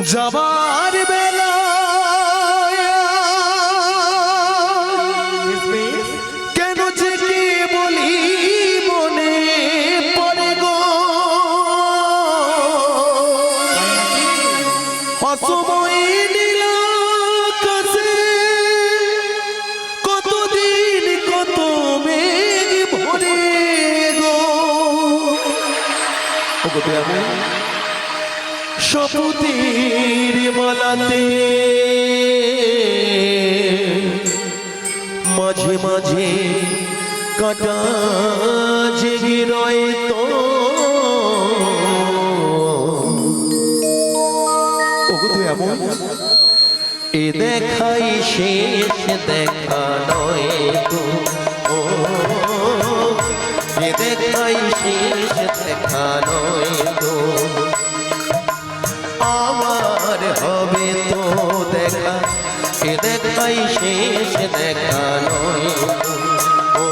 যাবার বেলা কেন যে কি বলি মনে পড়ে গো অসময় নীল আকাশে কতদিন কত মেঘ ভরে গো শপথের মালাতে মাঝে মাঝে কাটা জেগে রয় তো এমন এ দেখাই শেষ দেখা নয় তো এ দেখাই শেষ দেখা নয় তো আমার হবে তো দেখা এ দেখাই শেষ দেখা নয় ও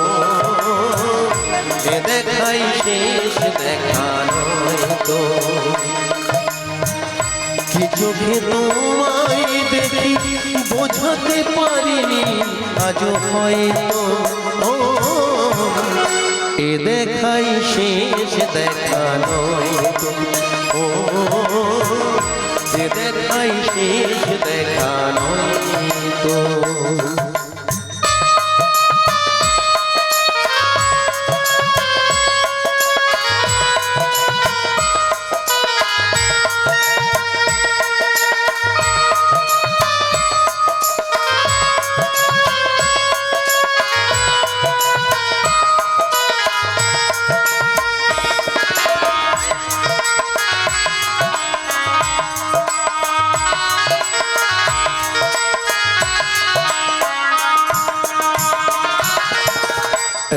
এ দেখাই শেষ দেখা নয় তো কি চোখে তোমায় দেখি বোঝাতে পারিনি আজও হয়তো ও এ দেখাই শেষ দেখা নয় তো ও এ দেখাই শেষ দেখা নয় তো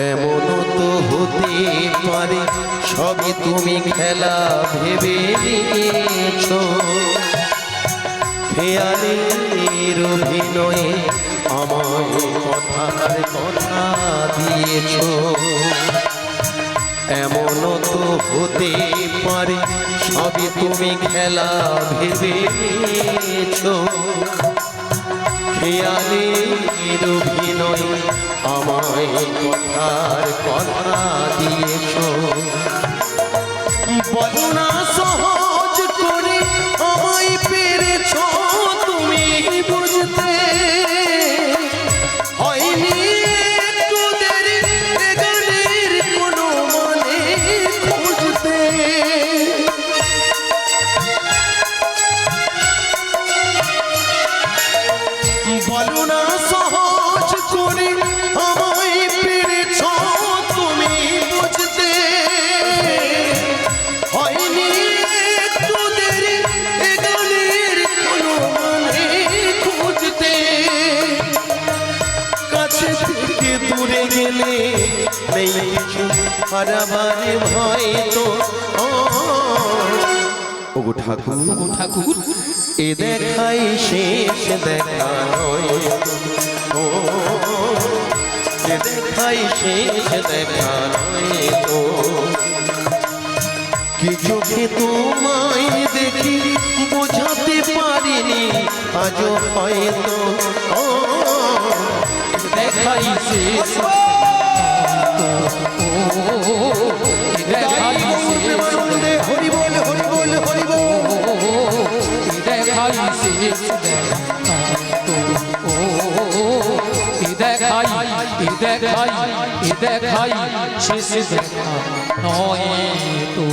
এমনও তো হতে পারে সবই তুমি খেলা ভেবে নিয়েছো খেয়ালের অভিনয়ে আমায় কথার কথা দিয়েছো এমনও তো হতে পারে সবই তুমি খেলা ভেবে নিয়েছো খেয়ালের অভিনয়ে আমায় কথার কথা দিয়েছো বলো না সহজ করে আমায় পেরেছো তুমি বুঝতে হয়নি একটু দেরি এ গানের কোনো মানে খুঁজতে বলো না সহজ করে আমায় পেরেছ তুমি বুঝতে হয়নি একটু দেরি এ গানের কোনো মানে খুঁজতে কাছে থেকে দূরে গেলে নেই কিছু হারাবার ভয় তো ওগো ঠাকুর এ দেখাই শেষ দেখা নয় ও এ দেখাই শেষ দেখা নয় তো কি চোখে তোমায় দেখি বোঝাতে পারিনি আজও হয়তো ও দেখাই শেষ দেখাই হরি বল হরি বল হরি বল দেখাই শেষ দেখা তো ও দেখাই দেখাই শেষ দেখা নয় তো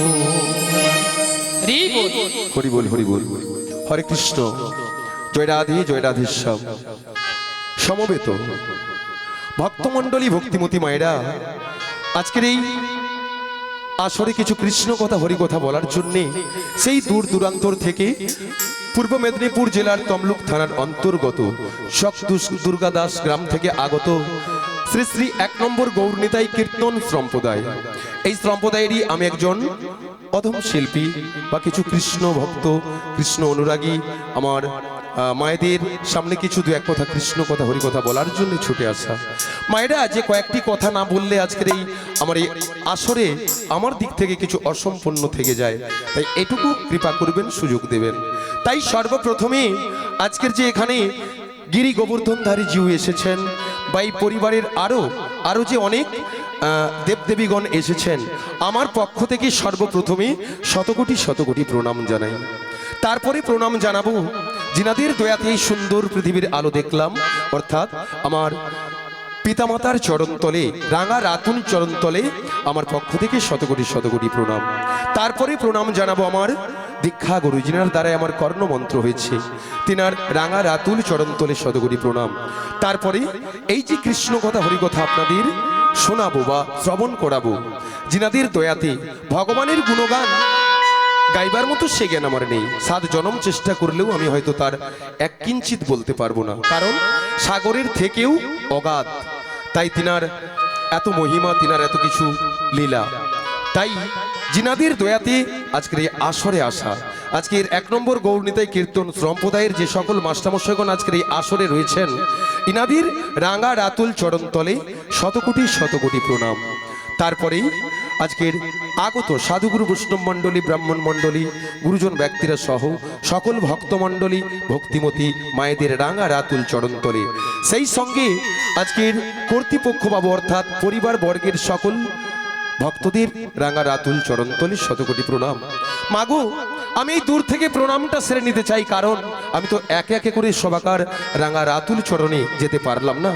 হরি বল হরি বল হরে কৃষ্ণ জয় রাধেশ্বর সমবেত ভক্তমণ্ডলী ভক্তিমতী মায়েরা আজকের এই আসরে কিছু কৃষ্ণ কথা হরি কথা বলার জন্যে সেই দূর দূরান্তর থেকে পূর্ব মেদিনীপুর জেলার তমলুক থানার অন্তর্গত দুর্গাদাস গ্রাম থেকে আগত শ্রী শ্রী 1 নম্বর গৌরনিতাই কীর্তন সম্প্রদায় এই সম্প্রদায়েরই আমি একজন অধম শিল্পী বা কিছু কৃষ্ণ ভক্ত কৃষ্ণ অনুরাগী আমার মায়েদের সামনে কিছু দু এক কথা কৃষ্ণ কথা হরি কথা বলার জন্য ছুটে আসা। মায়েরা যে কয়েকটি কথা না বললে আজকের এই আমার এই আসরে আমার দিক থেকে কিছু অসম্পূর্ণ থেকে যায়, তাই এটুকু কৃপা করবেন, সুযোগ দেবেন। তাই সর্বপ্রথমে আজকের যে এখানে গিরি গোবর্ধনধারী জিউ এসেছেন বা এই পরিবারের আরো যে অনেক দেবদেবীগণ এসেছেন, আমার পক্ষ থেকে সর্বপ্রথমে শতকোটি শতকোটি প্রণাম জানাই। তারপরে প্রণাম জানাবো যিনাদের দয়াতে এই সুন্দর পৃথিবীর আলো দেখলাম, অর্থাৎ আমার পিতামাতার চরণতলে, রাঙা রাতুল চরণতলে আমার পক্ষ থেকে শতকোটি শতকোটি প্রণাম। তারপরে প্রণাম জানাবো আমার দীক্ষা গুরু, যিনার দ্বারাই আমার কর্ণমন্ত্র হয়েছে, তিনার রাঙা রাতুল চরণতলে শতকোটি প্রণাম। তারপরে এই যে কৃষ্ণ কথা হরিকথা আপনাদের শোনাবো বা শ্রবণ করাবো, যিনাদের দয়াতে ভগবানের গুণগান গাইবার মতো সে জ্ঞান আমার নেই। 7 জনম চেষ্টা করলেও আমি হয়তো তার এক কিঞ্চিত বলতে পারবো না, কারণ সাগরের থেকেও অগাধ। তাই তিনার এত মহিমা, তিনার এত কিছু লীলা। তাই যিনাদের দয়াতে আজকের এই আসরে আসা, আজকের 1 নম্বর গৌরনীতাই কীর্তন সম্প্রদায়ের যে সকল মাস্টারমশাইগণ আজকের এই আসরে রয়েছেন, ইনাদের রাঙা রাতুল চরণতলে শতকোটি শতকোটি প্রণাম। তারপরেই আজকের আগত সাধুগুরু বৈষ্ণব মণ্ডলী, ব্রাহ্মণ মণ্ডলী, গুরুজন ব্যক্তিরা সহ সকল ভক্তমণ্ডলী, ভক্তিমতী মায়েদের রাঙা রাতুল চরণতলে, সেই সঙ্গে আজকের কর্তৃপক্ষ বাবু অর্থাৎ পরিবার বর্গের সকল ভক্তদের রাঙা রাতুল চরণতলে শতকোটি প্রণাম। মাগো, আমি এই দূর থেকে প্রণামটা সেরে নিতে চাই, কারণ আমি তো একে একে করে সবাকার রাঙা রাতুল চরণে যেতে পারলাম না।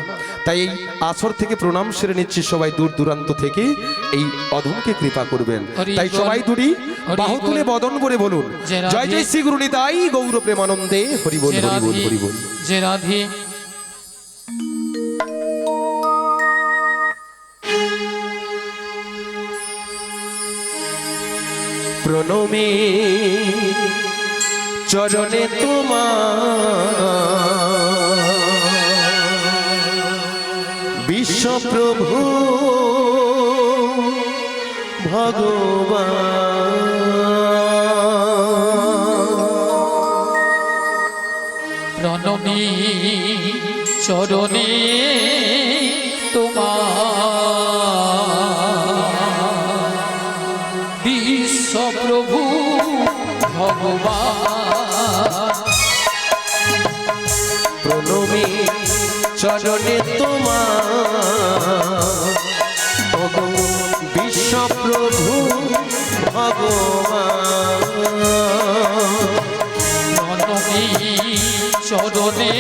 তাই এই আসর থেকে প্রণাম সেরে নিচ্ছি, সবাই দূর দূরান্ত থেকে এই অধমকে কৃপা করবেন। তাই সবাই দুটি বাহু তুলে বদন করে বলুন, জয় জয় শ্রী গুরু নিতাই গৌর প্রেমানন্দে, হরি বল হরি বল হরি বল। যে রাধে প্রণমে চরণে তোমার বিশ্বপ্রভু ভগবান, প্রণমী চরণে তোমার বিশ্বপ্রভু ভগবান, প্রণমে চরণে তোমার বিশ্বপ্রভু ভগবান, প্রণমী চরণে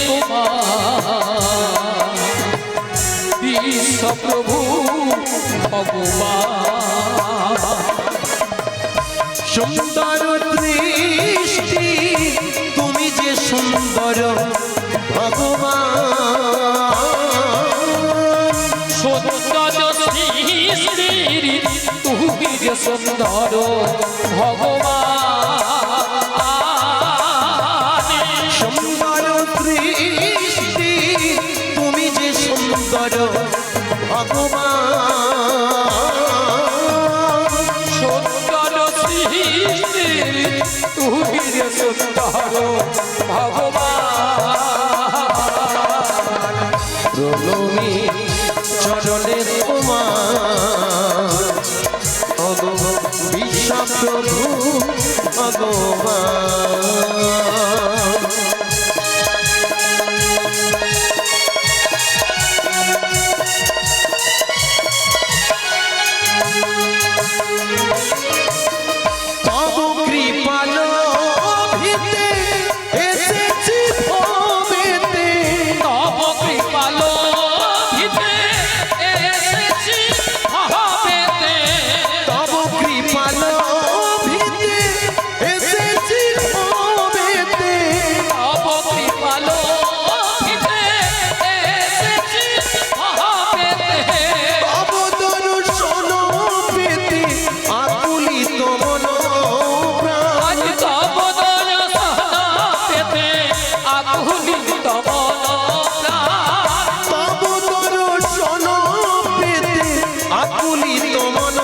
তোমার বিশ্বপ্রভু ভগবান, সুন্দর দৃষ্টি তুমি যে সুন্দর ভগবান, সুন্দর সৃষ্টির তুমি যে সুন্দর ভগবান, সুন্দর দৃষ্টি তুমি যে সুন্দর ভগবান, সুন্দর সৃষ্টির তুমি যে সুন্দর ভগবান, প্রণমী চরণে তোমার বিশ্বপ্রভু ভগবান, তব কৃপাল ভিতে এসেছি ভবেতে, তব কৃপালো ভিতে এসেছি ভাবেতে, তব কৃপাল ভিতে এসেছি ভবেতে, তব কৃপালো ভিতে এসেছি ভাবেতে, তব দর্শন পেতে আকুলিত মন প্রাণ, আজ তব দর্শন পেতে আকুলিত মন প্রাণ, তব দর্শন পেতে আকুলিত মন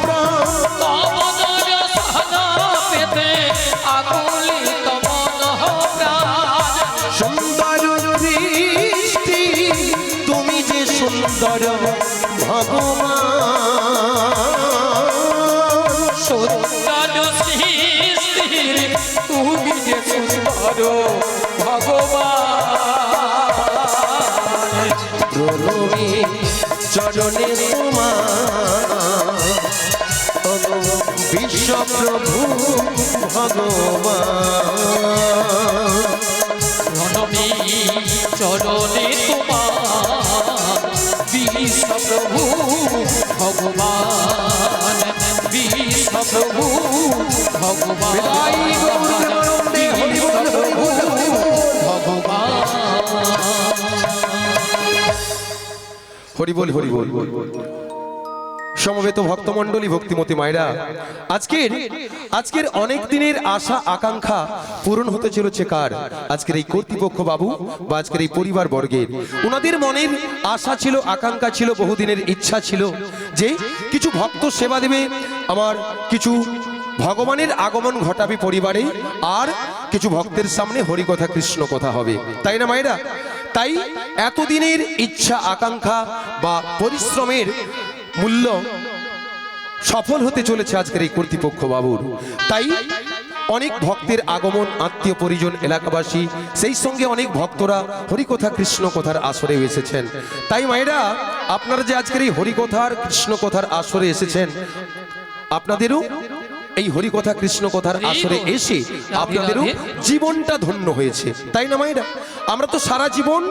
প্রাণ, তব দর্শন পেতে আকুলিত মন প্রাণ, ভগবান সুন্দর সৃষ্টির তুমি যে সুন্দর ভগবান প্রণমী চরণে তোমার ওগো বিশ্বপ্রভু ভগবান প্রণমী চরণে তোমার বিশ্বপ্রভু ভগবান বিশ্বপ্রভু ভগবান বিশ্বপ্রভু ভগবান হরি বল হরি বল। সমবেত ভক্তমণ্ডলী ভক্তিমতী মায়েরা, আজকের অনেক দিনের আশা আকাঙ্ক্ষা পূরণ হতে চলেছে কার? আজকের এই কর্তৃপক্ষ বাবু বা আজকের এই পরিবার বর্গের। ওনাদের মনের আশা ছিল, আকাঙ্ক্ষা ছিল, বহুদিনের ইচ্ছা ছিল যে কিছু ভক্ত সেবা দেবে, আমার কিছু ভগবানের আগমন ঘটাবে পরিবারে, আর কিছু ভক্তের সামনে হরিকথা কৃষ্ণ কথা হবে, তাই না মায়েরা? তাই এতদিনের ইচ্ছা আকাঙ্ক্ষা বা পরিশ্রমের মূল্য সফল হতে চলেছে আজকের এই কর্তৃপক্ষ বাবুর। তাই অনেক ভক্তের আগমন, আত্মীয় পরিজন, এলাকাবাসী, সেই সঙ্গে অনেক ভক্তরা হরিকথা কৃষ্ণ কথার আসরে এসেছেন। তাই মায়েরা, আপনারা যে আজকের এই হরিকথার কৃষ্ণ কথার আসরে এসেছেন, আপনাদেরও এই হরিকথা কৃষ্ণ কথার আসরে এসে আপনাদেরও জীবনটা ধন্য হয়েছে, তাই না মায়েরা? আমরা তো সারা জীবন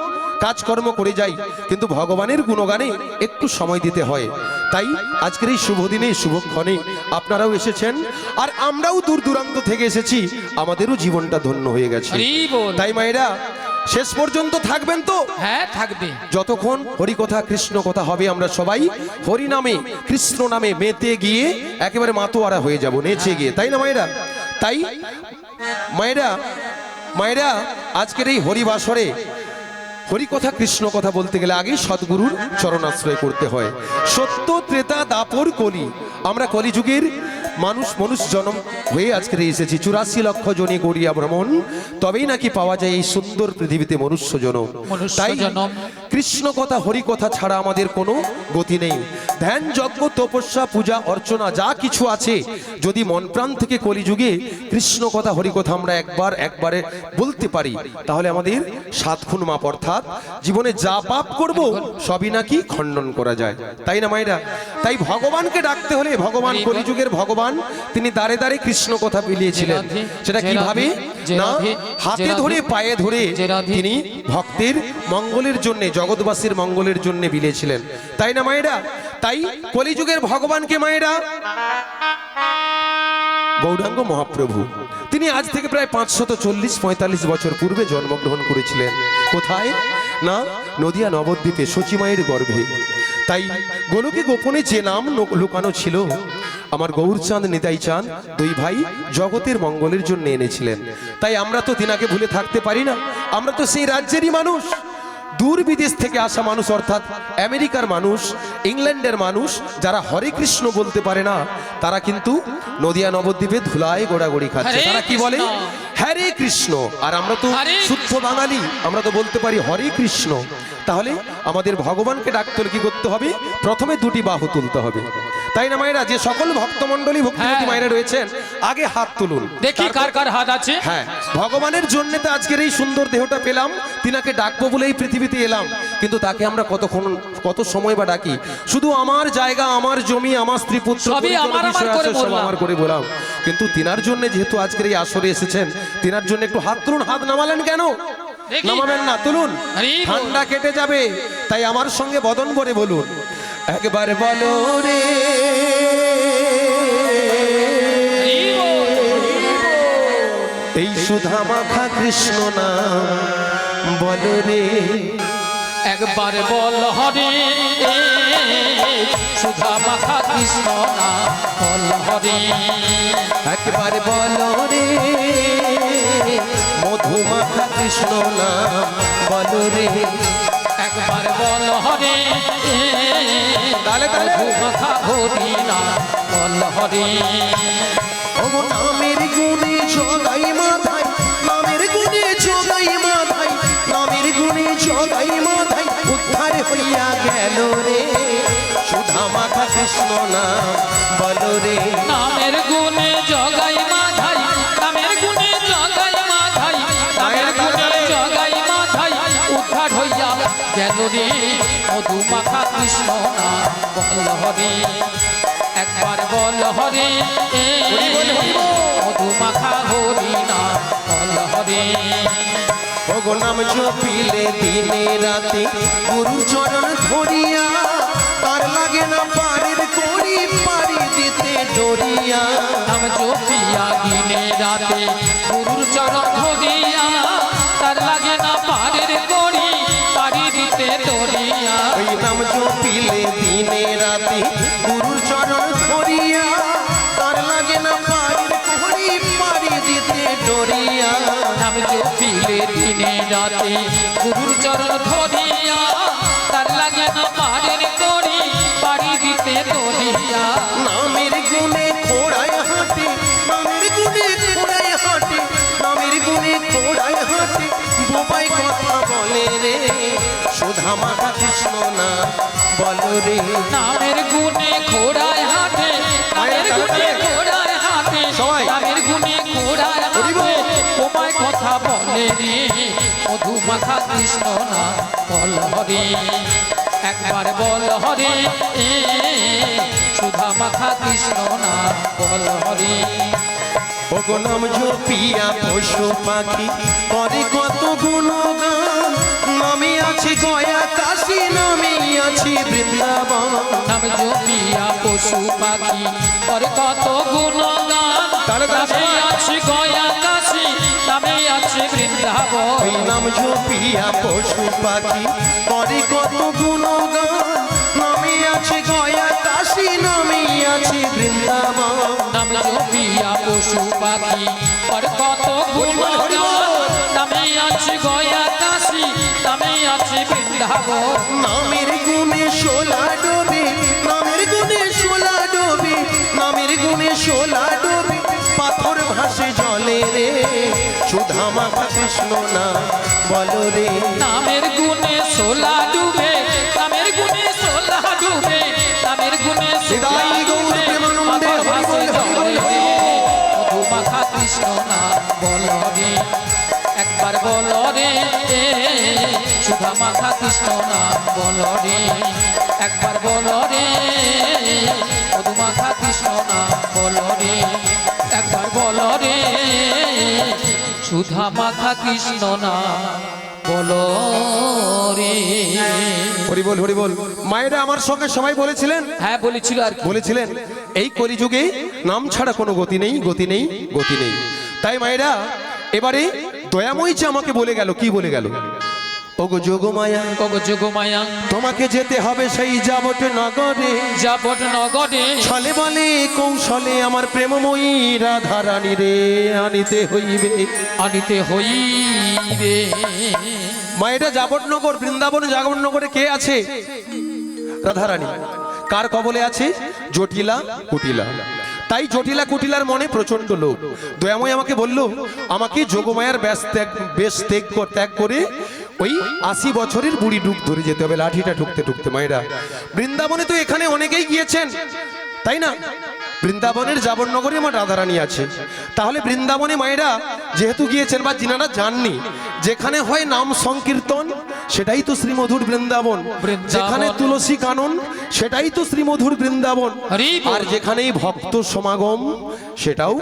কাজকর্ম করে যাই, কিন্তু ভগবানের গুণগানে একটু সময় দিতে হয়। তাই আজকের এই শুভ দিনে, শুভক্ষণে আপনারাও এসেছেন, আর আমরাও দূর দূরান্ত থেকে এসেছি, আমাদেরও জীবনটা ধন্য হয়ে গেছে। তাই মায়েরা, শেষ পর্যন্ত থাকবেন তো? হ্যাঁ, থাকবে। যতক্ষণ হরিকথা কৃষ্ণ কথা হবে, আমরা সবাই হরি নামে, কৃষ্ণ নামে মেতে গিয়ে একেবারে মাতোয়ারা হয়ে যাব, নেচে গিয়ে, তাই না মায়েরা? তাই মায়েরা আজকের এই হরিবাসরে হরিকথা কৃষ্ণ কথা বলতে গেলে আগে সদ্গুরুর চরণাশ্রয় করতে হয়। সত্য, ত্রেতা, দাপর, কলি, আমরা কলিযুগের মানুষ জনম হয়ে আজকে এসেছি। 84 লক্ষ জনে গড়িয়া ভ্রমণ, তবেই নাকি পাওয়া যায় এই সুন্দর পৃথিবীতে মনুষ্য জনম। তাই কৃষ্ণ কথা, হরি কথা ছাড়া আমাদের কোনো গতি নেই। ধ্যান, যজ্ঞ, তপস্যা, পূজা, অর্চনা যা কিছু আছে, যদি মন প্রাণ থেকে কলিযুগে কৃষ্ণ কথা, হরি কথা আমরা একবারে বলতে পারি, তাহলে আমাদের 7 খুন মাপ, অর্থাৎ জীবনে যা পাপ করব সবই নাকি খণ্ডন করা যায়, তাই না মায়েরা? তাই ভগবানকে ডাকতে হলে, ভগবান কলিযুগের ভগবান, তিনি দাঁড়ে দাঁড়ে কৃষ্ণ কথা বিলিয়েছিলেন। সেটা কিভাবে? না, হাতে ধরে পায়ে ধরে তিনি ভক্তের মঙ্গলের জন্য, জগৎবাসীর মঙ্গলের জন্য বিলিয়েছিলেন, তাই না মায়েরা? তাই কলিযুগের ভগবানকে মায়েরা গৌরাঙ্গ মহাপ্রভু, তিনি আজ থেকে প্রায় 540-45 বছর পূর্বে জন্মগ্রহণ করেছিলেন। কোথায়? না, নদিয়া নবদ্বীপে সচী মায়ের গর্ভে। তাই গোলকে গোপনে যে নাম লুকানো ছিল, আমার গৌরচাঁদ, নিতাই চাঁদ, 2 ভাই জগতের মঙ্গলের জন্য এনেছিলেন। তাই আমরা তো তিনাকে ভুলে থাকতে পারি না। আমরা তো সেই রাজ্যেরই মানুষ, দূর বিদেশ থেকে আসা মানুষ, অর্থাৎ আমেরিকার মানুষ, ইংল্যান্ডের মানুষ, যারা হরে কৃষ্ণ বলতে পারে না, তারা কিন্তু নদিয়া নবদ্বীপে ধুলায় গোড়াগড়ি খাচ্ছে। তারা কি বলে? হরে কৃষ্ণ। আর আমরা তো শুদ্ধ বাঙালি, আমরা তো বলতে পারি হরে কৃষ্ণ। তাহলে আমাদের ভগবানকে ডাকতে হলে কি করতে হবে? প্রথমে 2টি বাহু তুলতে হবে, তাই না মায়েরা? যে সকল ভক্তমণ্ডলী, ভক্তিমতী মায়েরা রয়েছেন, আগে হাত তুলুন, দেখি কার কার হাত আছে। হ্যাঁ, ভগবানের জন্য তো আজকের এই সুন্দর দেহটা পেলাম, তিনাকে ডাকবো বলে এই পৃথিবীতে এলাম, কিন্তু তাকে আমরা কত সময় বা ডাকি? শুধু আমার জায়গা, আমার জমি, আমার স্ত্রী পুত্র, আমার করে বললাম, কিন্তু তিনার জন্য যেহেতু আজকের এই আসরে এসেছেন, তিনার জন্য একটু হাত তুলুন। হাত নামালেন কেন? নামাবেন না, তুলুন, ঠান্ডা কেটে যাবে। তাই আমার সঙ্গে বদন করে বলুন, একবার বলো রে এই সুধা মাখা কৃষ্ণ নাম, বলো রে একবার বল হরে সুধা মাখা কৃষ্ণ নাম, বল হরে। একবার বলো রে মধু মাখা কৃষ্ণ নাম, বলো রে একবার বল হরে মধু মাখা হরি নাম, বল হরে। ও নামের গুণে জগাই মাথায়, নামের গুণে জগাই মাথায়, নামের গুণে জগাই মাথায়, উদ্ধার হইয়া গেল রে মাখা কৃষ্ণ নাম বলো রে। নামের গুণে জগাই মাধাই, নামের গুণে জগাই মাধাই, নামের গুণে জগাই মাধাই, উদ্ধার হইয়া গেল রে মধু মাখা কৃষ্ণ নাম বল হরে। একবার বল হরে মধু মাখা হরি নাম বল হরে। ওগো নাম জপিলে দিনে রাতে গুরু চরণ ধরিয়া, তার লাগে না পারের করি পারি দিতে ডরিয়া। নাম জপিয়া দিনে রাতে গুরুর চরণ ধরিয়া, তার লাগে না পারের করি পারি দিতে ডরিয়া। ওই নাম জপিলে দিনে রাতে গুরুর চরণ ধরিয়া, তার লাগে না পারের করি পারি দিতে ডরিয়া। নাম জপিলে দিনে রাতে গুরুর চরণ ধরিয়া, তার লাগে না পারের করি পারি দিতে ডরিয়া। নামের গুণে ঘোড়ায় হাঁটে, নামের গুণে ঘোড়ায় হাঁটে, নামের গুণে ঘোড়ায় হাঁটে, বোবাই কথা বলে রে সুধা মাখা কৃষ্ণ না বলো রে। নামের গুণে ঘোড়ায় হাঁটে, নামের গুণে ঘোড়ায় হাঁটে, সবাই। নামের গুণে ঘোড়ায় হাঁটে, তোমায় কথা বলে রে মধু মাখা কৃষ্ণ না বল হরে। একবার বল হরে সুধা মাখা কৃষ্ণ না বল হরে। ওগো নাম জপিয়া পশু পাখি করে কত গুণগান, নামে আছে গয়া কাশী, নামে আছে বৃন্দাবন। নাম জপিয়া পশু পাখি আর কত গুণগান, তাহলে তো নামে আছে গয়া কাশী, নামে আছে বৃন্দাবন। ওই নাম জপিয়া পশু পাখি করে কত গুণগান, নামে আছে গয়া কাশী, নামে আছে বৃন্দাবন। নাম জপিয়া পশু পাখি আর কত গুণগান, নামে আছে গয়া কাশী, নামে আছে বৃন্দাবন। নামের গুণে শোলা ডোবে, নামের গুণে শোলা ডোবে, নামের গুণে শোলা ডোবে, পাথর ভাসে জলে রে সুধা মাখা কৃষ্ণ না বলো রে। নামের গুণে সোলা ডুবে, নামের গুণে সোলা ডুবে, নামের গুণে সোলা হৃদয় গৌর ডুবে, প্রেমানন্দে পাথর ভাসে হরি বল, জলে হরি রে বল। মধু মাখা কৃষ্ণ না বল রে। একবার বল রে সুধা মাখা কৃষ্ণ না বল রে। একবার বল রে মধু মাখা কৃষ্ণ না বল রে। একবার বল রে সুধা মাখা কৃষ্ণ না বল রে। হরি বল, হরি বল। মায়েরা আমার সঙ্গে সবাই বলেছিলেন, হ্যাঁ বলেছিল আর কি। বলেছিলেন এই কলিযুগে নাম ছাড়া কোনো গতি নেই, গতি নেই, গতি নেই। তাই মায়েরা এবারে দয়াময়ী যে আমাকে বলে গেল, কি বলে গেল? ওগো যোগমায়া, ওগো যোগমায়া, তোমাকে যেতে হবে সেই যাবট নগরে, যাবট নগরে, ছলে বলে কৌশলে আমার প্রেমময়ী রাধা রানী রে আনিতে হইবে, আনিতে হইবে। মায়েরা যাবটনগর, বৃন্দাবন যাবটনগরে কে আছে? রাধারানী। কার কবলে আছে? জটিলা কুটিলা। তাই জটিলা কুটিলার মনে প্রচন্ড লোভ। দয়াময় আমাকে বলল আমাকে যোগমায়ার বেশ ত্যাগ করে ওই ৮০ বছরের বুড়ি ডুব ধরে যেতে হবে, লাঠিটা ঠুকতে ঠুকতে। মায়েরা বৃন্দাবনে তো এখানে অনেকেই গিয়েছেন, তাই না? বৃন্দাবনের যাবটনগরে আমার রাধারানী আছে। তাহলে বৃন্দাবনে মায়েরা যেহেতু গিয়েছেন বা যিনারা যাননি, যেখানে হয় নাম সংকীর্তন সেটাই তো শ্রীমধুর বৃন্দাবন, যেখানে তুলসী কানন সেটাই তো শ্রীমধুর বৃন্দাবন, আর যেখানেই ভক্ত সমাগম সেটাও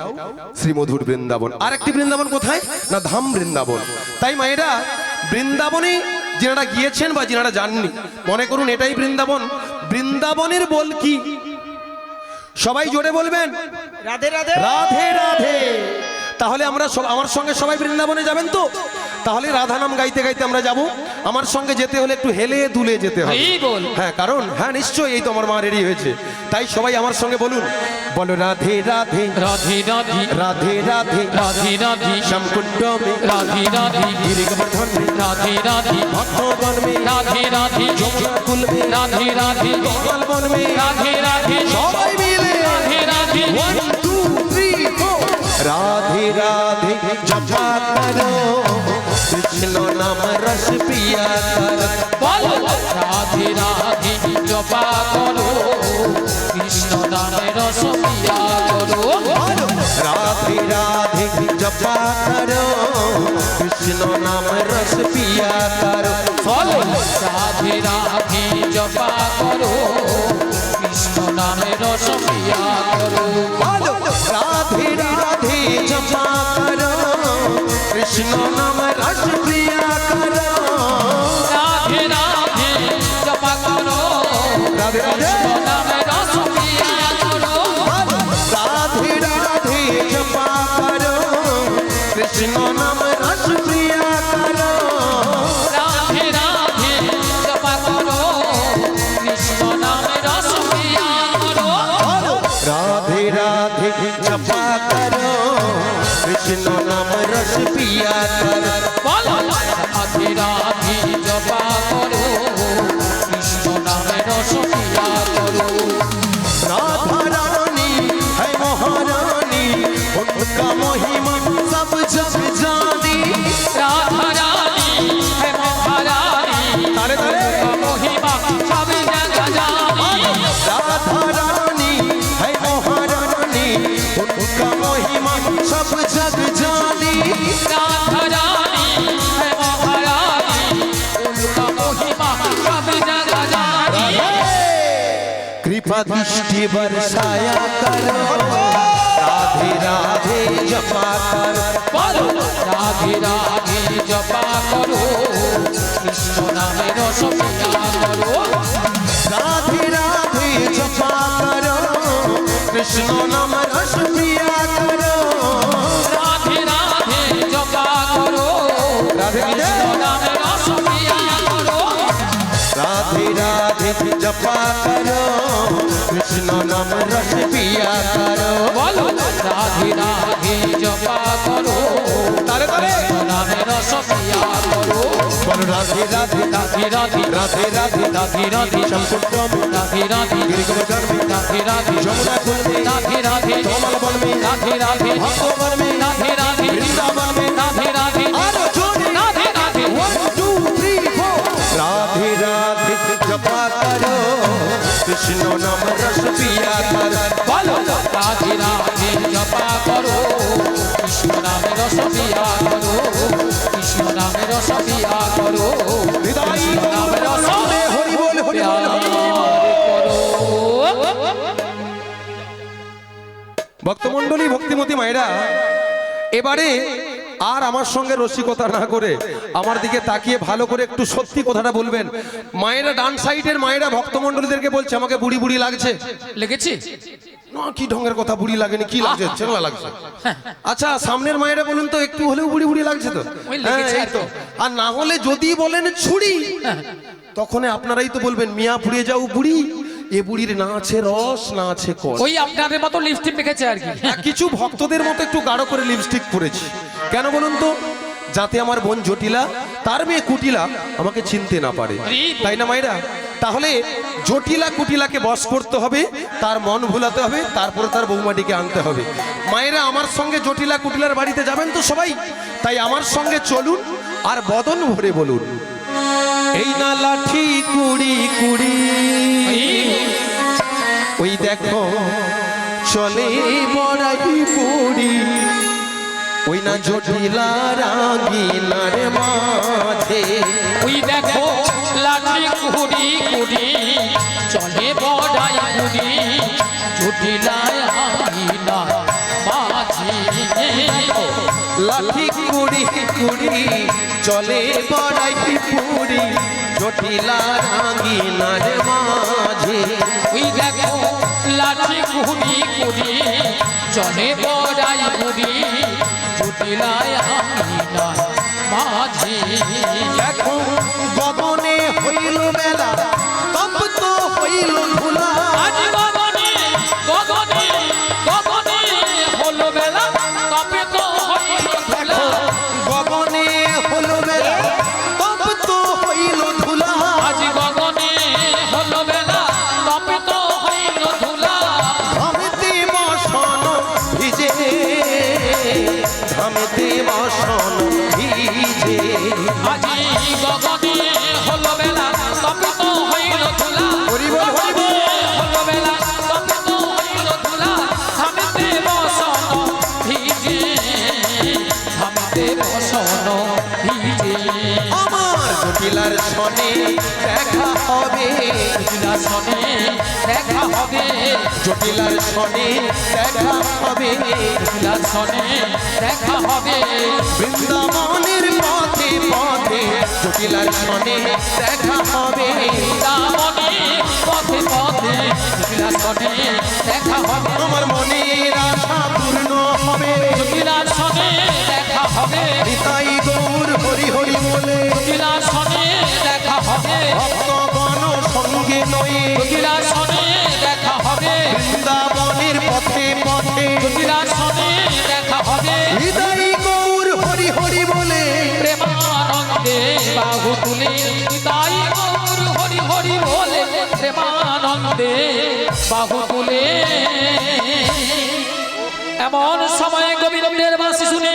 শ্রীমধুর বৃন্দাবন। আর একটি বৃন্দাবন কোথায় না? ধাম বৃন্দাবন। তাই মায়েরা বৃন্দাবনে যিনারা গিয়েছেন বা যিনারা যাননি, মনে করুন এটাই বৃন্দাবন। বৃন্দাবনের বল কি? সবাই জোরে বলবেন রাধে রাধে রাধে রাধে। তাহলে আমরা আমার সঙ্গে সবাই বৃন্দাবনে যাবেন তো? তাহলে রাধা নাম গাইতে গাইতে আমরা যাব। আমার সঙ্গে যেতে হলে একটু হেলে দুলে যেতে হবে। হ্যাঁ, কারণ হ্যাঁ নিশ্চয়ই, এই তো আমার মা রেডি হয়েছে। তাই সবাই আমার সঙ্গে বলুন, বলো রাধে রাধে রাধে রাধে রাধে রাধে রাধে রাধে শ্যামকুণ্ড মে রাধে রাধে গিরিগোবর্ধন মে রাধে রাধে ভক্তগণ মে রাধে রাধে যমুনা কুল মে রাধে রাধে গোপাল বন মে রাধে রাধে সবাই মিলে রাধে রাধে 1 2 3 4 রাধে রাধে জপা করো কৃষ্ণ নাম রস পিয়া কর বলো রাধে রাধে জপা করো কৃষ্ণ নামে রস পিয়া করো রাধে রাধে জপা করো কৃষ্ণ নাম রস পিয়া করো বলো রাধে রাধে জপা করো কৃষ্ণ নামে রস পিয়া করো বলো রাধে রাধে জপা করো কৃষ্ণ নাম রস পিয়া করো রাধে রাধে জপা করো রাধে রাধে কৃষ্ণ নামে রস পিয়া করো রাধে রাধে জপা করো কৃষ্ণ নাম রস পিয়া করো রাধে রাধে জপা করো কৃষ্ণ নামে রস পিয়া করো রাধে রাধে জপা করো কৃষ্ণ নাম রস পিয়া করো বলো রাধে রাধে জপা করো কৃষ্ণ নামে রস পিয়া করো राधा रानी है महारानी उनका महिमा सब जग जानी राधा रानी है महारानी तारे तारे महिमा सब जग जानी राधा रानी है महारानी उनका महिमा सब जग जानी राधा रानी है महारानी उनका महिमा सब जग जानी कृपा दृष्टि बरसाया करो राधे राधे जपा करो बोलो राधे राधे जपा करो कृष्ण नामे रस पिया करो राधे राधे जपा करो कृष्ण नाम रस पिया करो राधे राधे जपा करो राधे कृष्ण नामे रस पिया करो राधे राधे जपा करो कृष्ण नाम रस पिया करो बोलो राधे राधे जपा करो तारे तारे कृष्ण नामे रस पिया करो बोलो राधे राधे राधे राधे राधे राधे राधे राधे शमशुद्ध में राधे राधे गिरिगोवर्धन में राधे राधे जमुना कुल में राधे राधे कोमल वन में राधे राधे भक्तवन में राधे राधे वृंदावन में राधे राधे अर्जुन राधे राधे 1 2 3 4 राधे राधे जपा करो कृष्ण नाम रस पिया करो बोलो राधे राधे जपा करो कृष्ण नामे रस पिया करो कृष्ण नामे रस पिया करो हृदय कृष्ण नामे रस हरि बोल हरि पिया बोल करो ভক্তমণ্ডলী ভক্তিমতী মায়েরা এবারে আর আমার সঙ্গে রসিকতা না করে আমার দিকে তাকিয়ে ভালো করে একটু সত্যি কথাটা বলবেন। মায়েরা ডান সাইডের মায়েরা ভক্তমণ্ডলীদেরকে বলছে আমাকে বুড়ি বুড়ি লাগছে। লেগেছি না কি ঢঙ্গের কথা, বুড়ি লাগেনি, কি লাগছে? চেংলা লাগছে। আচ্ছা সামনের মায়েরা বলুন তো একটু হলেও বুড়ি বুড়ি লাগছে তো? ওই লেগেছে হ্যাঁ, এই তো। আর না হলে যদি বলেন ছুরি তখন আপনারাই তো বলবেন মিয়া পুড়িয়ে যাও বুড়ি, এ বুড়ির না আছে রস না আছে কষ। ওই আপনাদের মতো লিপস্টিক মেখেছে আর কি। কিছু ভক্তদের মতো একটু গাঢ় করে লিপস্টিক পরেছি, কেন বলুন তো? যাতে আমার বোন জটিলা তার মেয়ে কুটিলা আমাকে চিনতে না পারে, তাই না মায়েরা? তাহলে জটিলা কুটিলাকে বশ করতে হবে, তার মন ভুলাতে হবে, তারপরে তার বৌমাটিকে আনতে হবে। মায়েরা আমার সঙ্গে জটিলা কুটিলার বাড়িতে যাবেন তো সবাই? তাই আমার সঙ্গে চলুন আর বদন ভরে বলুন, এই না লাঠি কুড়ি কুড়ি, ওই দেখো চলে বড়াই পুরি, ওই না জটিলা রাগিনার মাঝে, ওই দেখো লাঠি কুড়ি কুড়ি চলে বড়াই কুড়ি, জটিলায় আঙিনা মাঝে। লাঠি কুড়ি কুড়ি চলে বড়াই পুরি, জটিলা রাগিনার মাঝে, ওই দেখো লাঠি কুড়ি কুড়ি চলে বড়াই কুড়ি, জটিলায় আঙিনা মাঝে। দেখো গগনে হইল বেলা, তপ্ত হইল ধুলা, আজ গগনে গগনে গগনে হলো বেলা, তবে তো হইল ধুলা। গগনে হলো বেলা, তপ্ত হইল ধুলা, আজ গগনে হলো বেলা, তবে তো হইল ধুলা। ঘামেতে বসন ভিজে, ঘামেতে বসন ভিজে, আজি গগনে হলো বেলা তপ্ত হইল ধুলা হরি বল, হরি বল। হলো বেলা তপ্ত হইল ধুলা থামিতে বসন ভিজে থামিতে বসন ভিজে আমার জটিলার সনে দেখা হবে, জটিলার সনে দেখা হবে জটিলার সনে দেখা হবে, জটিলার সনে দেখা হবে বৃন্দাবনের পথে পথে জটিলার সনে দেখা হবে, বৃন্দাবনে পথে পথে জটিলার সনে দেখা হবে আমার মনের আশা পূর্ণ হবে, জটিলার সনে দেখা হবে নিতাই গৌর হরি হরি বলে জটিলার সনে দেখা হবে ভক্তগণ সঙ্গে নয়ে জটিলার সনে দেখা হবে বৃন্দাবনের পথে পথে জটিলার সনে দেখা হবে নিতাই গৌর হরি হরি বলে প্রেমানন্দে বাহু তুলে তাই গৌর হরি হরি বলে প্রেমানন্দে বাহু তুলে এমন সময় গোবিন্দের বাঁশি শুনে